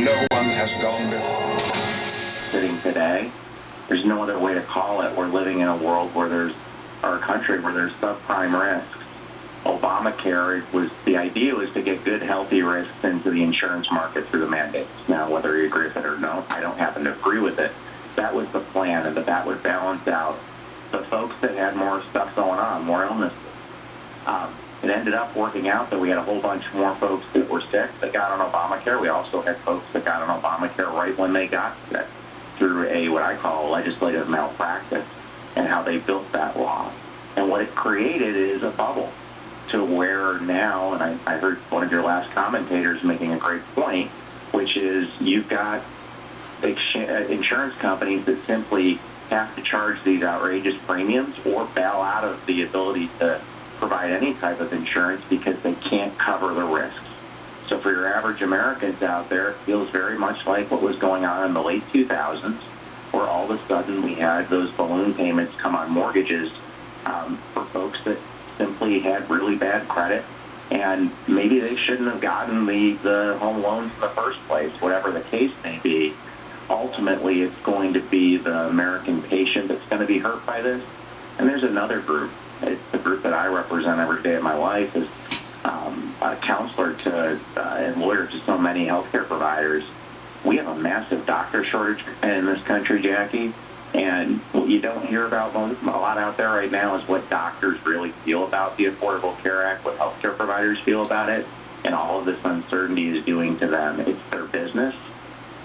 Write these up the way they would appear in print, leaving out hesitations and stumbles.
no one has gone before. Sitting today, there's no other way to call it. We're living in a world or a country where there's subprime risks. Obamacare the idea was to get good, healthy risks into the insurance market through the mandates. Now, whether you agree with it or no, I don't happen to agree with it. That was the plan, and that would balance out the folks that had more stuff going on, more illnesses. It ended up working out that we had a whole bunch more folks that were sick that got on Obamacare. We also had folks that got on Obamacare right when they got sick through what I call legislative malpractice and how they built that law. And what it created is a bubble to where now, and I heard one of your last commentators making a great point, which is you've got insurance companies that simply have to charge these outrageous premiums or bail out of the ability to provide any type of insurance because they can't cover the risks. So for your average Americans out there, it feels very much like what was going on in the late 2000s, where all of a sudden we had those balloon payments come on mortgages for folks that simply had really bad credit, and maybe they shouldn't have gotten the home loans in the first place, whatever the case may be. Ultimately, it's going to be the American patient that's going to be hurt by this. And there's another group. It's the group that I represent every day of my life as a counselor to and lawyer to so many healthcare providers. We have a massive doctor shortage in this country, Jackie. And what you don't hear about a lot out there right now is what doctors really feel about the Affordable Care Act, what healthcare providers feel about it, and all of this uncertainty is doing to them. It's their business.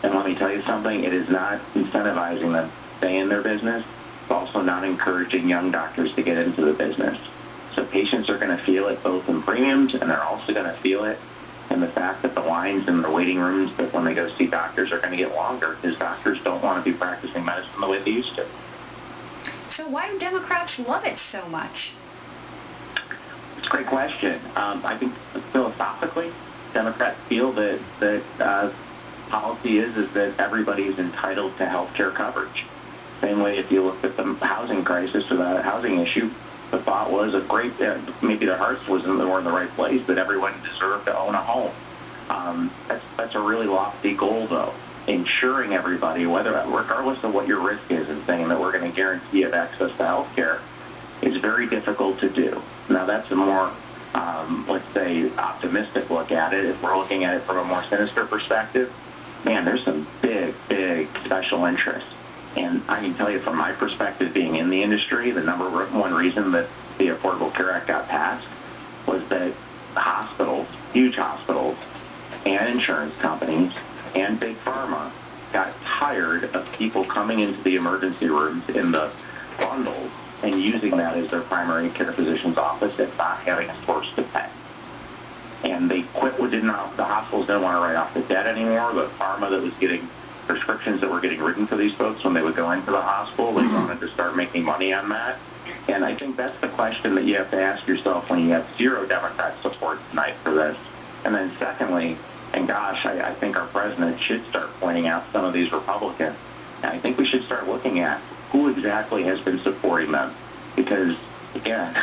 And let me tell you something, it is not incentivizing them to stay in their business. It's also not encouraging young doctors to get into the business. So patients are going to feel it both in premiums, and they're also going to feel it in the fact that the lines in the waiting rooms that when they go see doctors are going to get longer because doctors don't want to be practicing medicine the way they used to. So why do Democrats love it so much? It's a great question. I think philosophically, Democrats feel that policy is that everybody is entitled to health care coverage. Same way if you look at the housing crisis or the housing issue, the thought was maybe their hearts were in the right place, that everyone deserved to own a home. That's a really lofty goal, though. Ensuring everybody, regardless of what your risk is, and saying that we're going to guarantee you access to health care is very difficult to do. Now, that's a more, let's say, optimistic look at it. If we're looking at it from a more sinister perspective, man, there's some big special interests. And I can tell you from my perspective, being in the industry, the number one reason that the Affordable Care Act got passed was that hospitals, huge hospitals, and insurance companies, and big pharma got tired of people coming into the emergency rooms in the bundles and using that as their primary care physician's office and not having a source to pay. And they quit. The hospitals didn't want to write off the debt anymore. The pharma that was getting prescriptions that were getting written for these folks when they would go into the hospital, they wanted to start making money on that. And I think that's the question that you have to ask yourself when you have zero Democrat support tonight for this. And then secondly, and gosh, I think our president should start pointing out some of these Republicans. And I think we should start looking at who exactly has been supporting them. Because, again,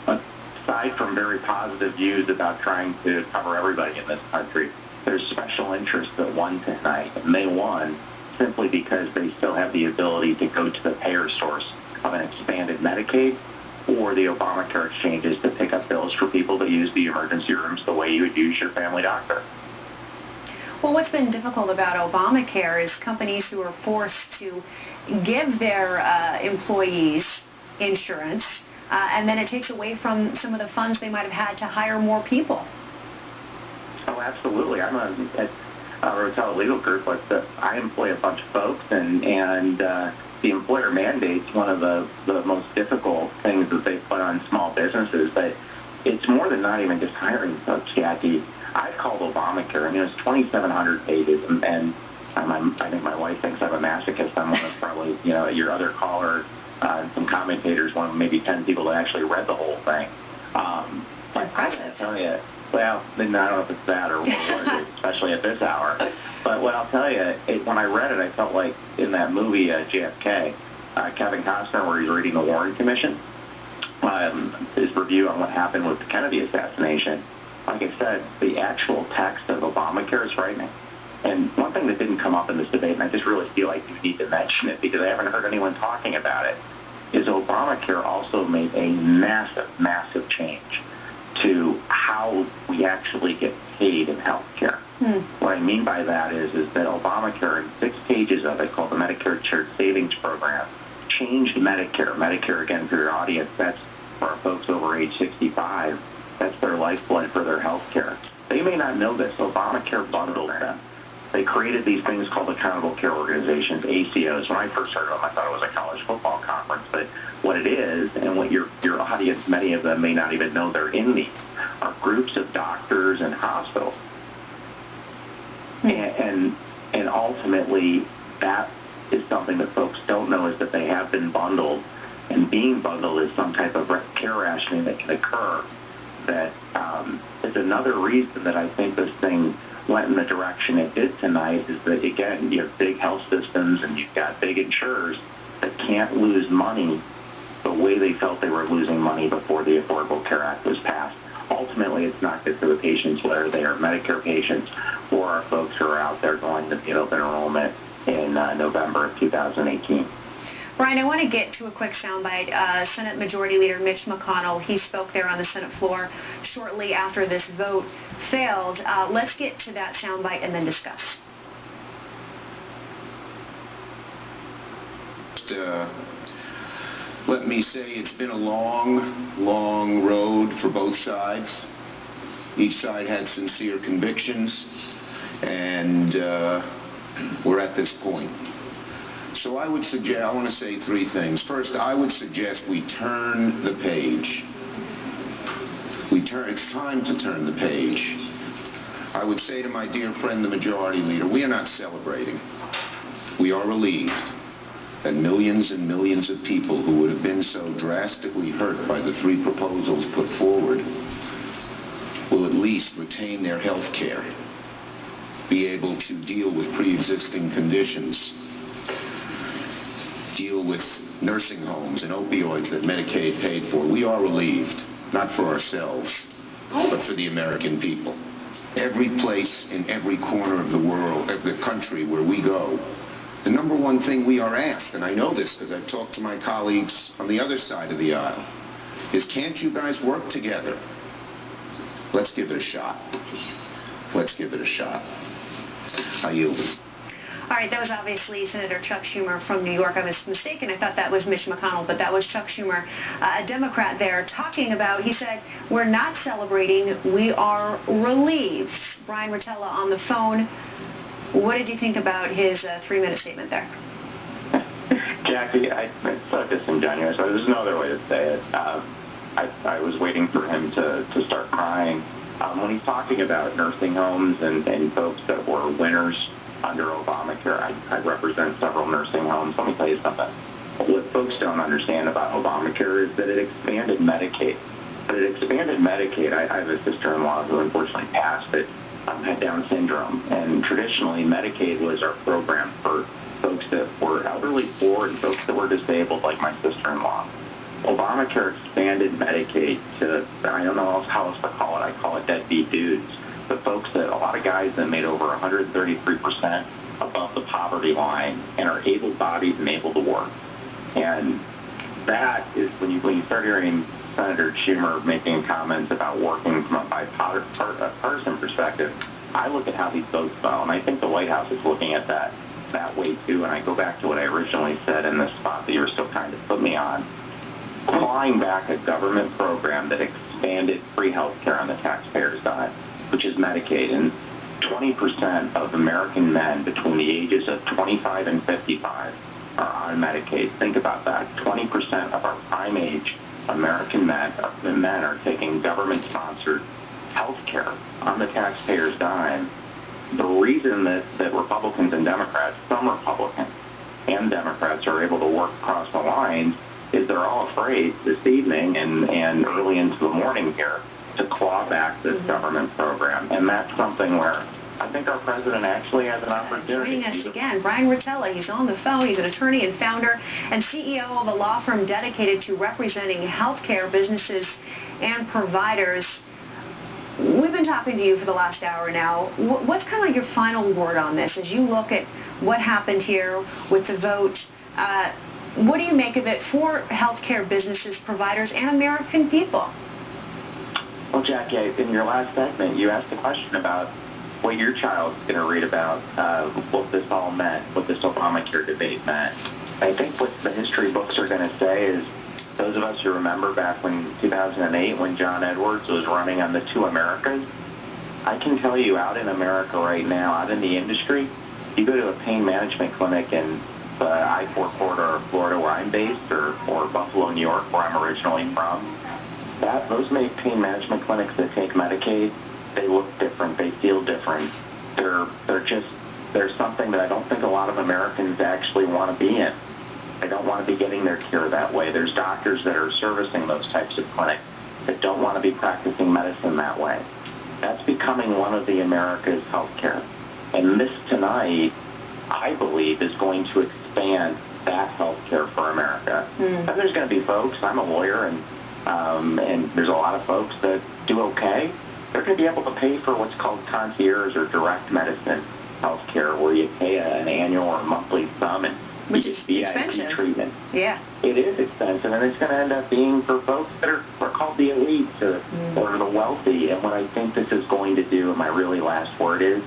aside from very positive views about trying to cover everybody in this country, there's special interests that won tonight, and they won simply because they still have the ability to go to the payer source of an expanded Medicaid or the Obamacare exchanges to pick up bills for people that use the emergency rooms the way you would use your family doctor. Well, what's been difficult about Obamacare is companies who are forced to give their employees insurance, and then it takes away from some of the funds they might have had to hire more people. Oh, absolutely. I'm at Roselli Legal Group, but I employ a bunch of folks, and the employer mandate's one of the most difficult things that they put on small businesses. But it's more than not even just hiring folks, Jackie. I've called Obamacare, and it's 2,700 pages, and I think my wife thinks I'm a masochist. I'm one of probably, your other caller, some commentators, one of maybe 10 people that actually read the whole thing. But I can tell you, well, I don't know if it's that or what it is, especially at this hour. But what I'll tell you, when I read it, I felt like in that movie, JFK, Kevin Costner, where he's reading the Warren Commission, his review on what happened with the Kennedy assassination. Like I said, the actual text of Obamacare Obamacare is frightening. And one thing that didn't come up in this debate, and I just really feel like you need to mention it because I haven't heard anyone talking about it, is Obamacare also made a massive, massive change to how we actually get paid in health care. What I mean by that is that Obamacare, in 6 pages of it, called the Medicare Shared Savings Program, changed Medicare. Medicare, again, for your audience, that's for our folks over age 65. That's their lifeblood for their health care. They may not know this. Obamacare bundled them. They created these things called Accountable Care Organizations, ACOs. When I first heard of them, I thought it was a college football conference. But what it is, and what your audience, many of them may not even know they're in these, are groups of doctors and hospitals. And ultimately, that is something that folks don't know, is that they have been bundled. And being bundled is some type of care rationing that can occur. That is another reason that I think this thing went in the direction it did tonight, is that, again, you have big health systems and you've got big insurers that can't lose money the way they felt they were losing money before the Affordable Care Act was passed. Ultimately, it's not good for the patients, whether they are Medicare patients or our folks who are out there going to the open enrollment in November of 2018. Brian, I want to get to a quick soundbite. Senate Majority Leader Mitch McConnell, he spoke there on the Senate floor shortly after this vote failed. Let's get to that soundbite and then discuss. Let me say it's been a long, long road for both sides. Each side had sincere convictions, and we're at this point. So I would suggest, I want to say 3 things. First, I would suggest we turn the page. It's time to turn the page. I would say to my dear friend, the Majority Leader, we are not celebrating. We are relieved that millions and millions of people who would have been so drastically hurt by the 3 proposals put forward will at least retain their health care, be able to deal with pre-existing conditions, deal with nursing homes and opioids that Medicaid paid for. We are relieved, not for ourselves, but for the American people. Every place in every corner of the world, of the country where we go, the number one thing we are asked, and I know this because I've talked to my colleagues on the other side of the aisle, is, can't you guys work together? Let's give it a shot. Let's give it a shot. I yield it. All right, that was obviously Senator Chuck Schumer from New York. I was mistaken. I thought that was Mitch McConnell, but that was Chuck Schumer, a Democrat there, talking about, he said, we're not celebrating, we are relieved. Brian Rotella on the phone. What did you think about his 3-minute statement there? Jackie, it's so disingenuous. There's no other way to say it. I was waiting for him to start crying. When he's talking about nursing homes and folks that were winners under Obamacare, I represent several nursing homes. Let me tell you something. What folks don't understand about Obamacare is that it expanded Medicaid. But it expanded Medicaid. I have a sister-in-law who unfortunately passed it, had Down syndrome. And traditionally, Medicaid was our program for folks that were elderly, poor, and folks that were disabled, like my sister-in-law. Obamacare expanded Medicaid to, I don't know how else to call it. I call it deadbeat dudes. The folks that, a lot of guys that made over 133% above the poverty line and are able-bodied and able to work. And that is when you start hearing Senator Schumer making comments about working from a bipartisan perspective. I look at how these votes fell, and I think the White House is looking at that way too. And I go back to what I originally said in the spot that you were so kind to put me on. Clawing back a government program that expanded free health care on the taxpayers' dime, which is Medicaid. And 20% of American men between the ages of 25 and 55 are on Medicaid. Think about that. 20% of our prime age American men are taking government-sponsored health care on the taxpayers' dime. The reason that Republicans and Democrats, some Republicans and Democrats, are able to work across the lines is they're all afraid this evening and early into the morning here to claw back this government program. And that's something where I think our president actually has an opportunity. Joining us again, Brian Rotella. He's on the phone. He's an attorney and founder and CEO of a law firm dedicated to representing healthcare businesses and providers. We We've been talking to you for the last hour now. What's kind of like your final word on this as you look at what happened here with the vote? What do you make of it for healthcare businesses, providers, and American people? Well, Jackie, in your last segment, you asked a question about what your child's going to read about, what this all meant, what this Obamacare debate meant. I think what the history books are going to say is, those of us who remember back when 2008, when John Edwards was running on the Two Americas, I can tell you out in America right now, out in the industry, you go to a pain management clinic in the I-4 corridor of Florida where I'm based, or Buffalo, New York, where I'm originally from, those pain management clinics that take Medicaid, they look different, they feel different. There's something that I don't think a lot of Americans actually want to be in. They don't want to be getting their care that way. There's doctors that are servicing those types of clinics that don't want to be practicing medicine that way. That's becoming one of the America's healthcare. And this tonight, I believe, is going to expand that healthcare for America. And there's going to be folks, I'm a lawyer, and there's a lot of folks that do okay. They're going to be able to pay for what's called concierge or direct medicine healthcare, where you pay an annual or monthly sum and which is expensive. Treatment. Yeah. It is expensive, and it's going to end up being for folks that are called the elites or the wealthy. And what I think this is going to do, and my really last word is,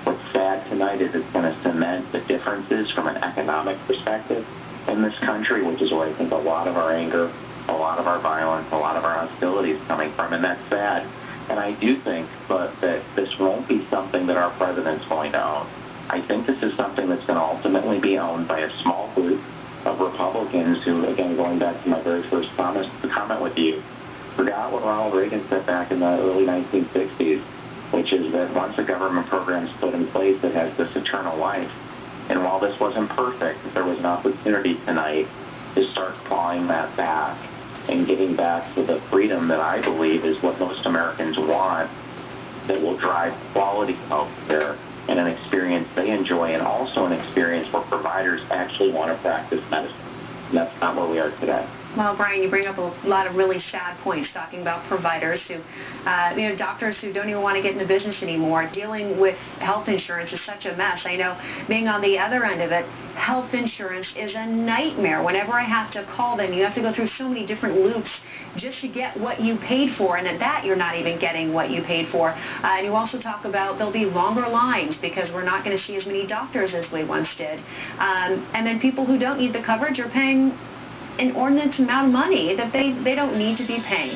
what's sad tonight is it's going to cement the differences from an economic perspective in this country, which is where I think a lot of our anger, a lot of our violence, a lot of our hostility is coming from, and that's sad. And I do think that this won't be something that our president's going to own. I think this is something that's going to ultimately be owned by a small group of Republicans who, again, going back to my very first comment with you, forgot what Ronald Reagan said back in the early 1960s, which is that once a government program is put in place, it has this eternal life. And while this wasn't perfect, there was an opportunity tonight to start clawing that back and getting back to the freedom that I believe is what most Americans want, that will drive quality health care and an experience they enjoy, and also an experience where providers actually want to practice medicine. And that's not where we are today. Well, Brian, you bring up a lot of really sad points talking about providers who, doctors who don't even want to get in the business anymore. Dealing with health insurance is such a mess. I know, being on the other end of it, health insurance is a nightmare. Whenever I have to call them, you have to go through so many different loops just to get what you paid for, and at that you're not even getting what you paid for. And you also talk about there'll be longer lines because we're not going to see as many doctors as we once did. And then people who don't need the coverage are paying an inordinate amount of money that they don't need to be paying.